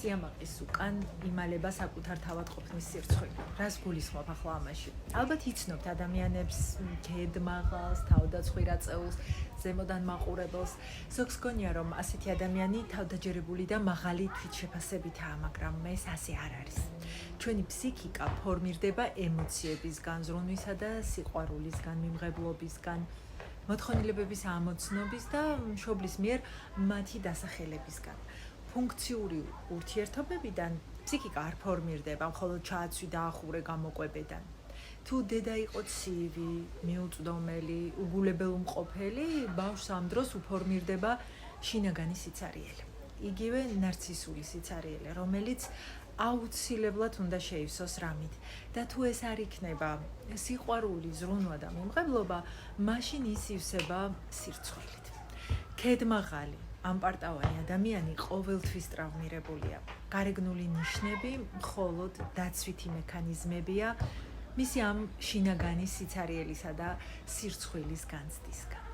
სიამაყის უკან იმალება საკუთარ თავად ყოფნის სირცხვილი. რას გულისხმობ ახლა ამაში? ალბათ იცნობთ ადამიანებს, გედმაღალს, თავდაცხვირაწეულს, ზემოდან მაყურებელს. ზოგს გონია, რომ ასეთი ადამიანი თავდაჯერებული და მაღალი თვითშეფასებითაა, მაგრამ ეს ასე არ არის. ჩვენი ფსიქიკა ფორმირდება ემოციებისგან, ზრუნვისა და სიყვარულისგან, მიმღებლობისგან, მოთხოვნილებების ამოცნობის და მშობლის მიერ მათი დასახელებისგან. ფუნქციური ურთიერთობებიდან ფსიქიკა არ ფორმირდება, მხოლოდ ჩააცვი და ახურე გამოკვებედან. თუ დედა იყო ცივი, მიუწვდომელი, უგულებელმყოფელი, ბავშვს ამ დროს უფორმირდება შინაგანი სიცარიელე. იგივე ნარცისული სიცარიელე, რომელიც აუცილებლად უნდა შეივსოს რამით და თუ ეს არ იქნება სიყვარული, ზრუნვა და მიმღებლობა, მაშინ ის ივსება სირცხვილით. ქედმაღალი, ამპარტავანი ადამიანი ყოველთვის ტრავმირებულია. გარეგნული ნიშნები მხოლოდ დაცვითი მექანიზმებია მისი ამ შინაგანი სიცარიელისა და სირცხვილის განცდისგან.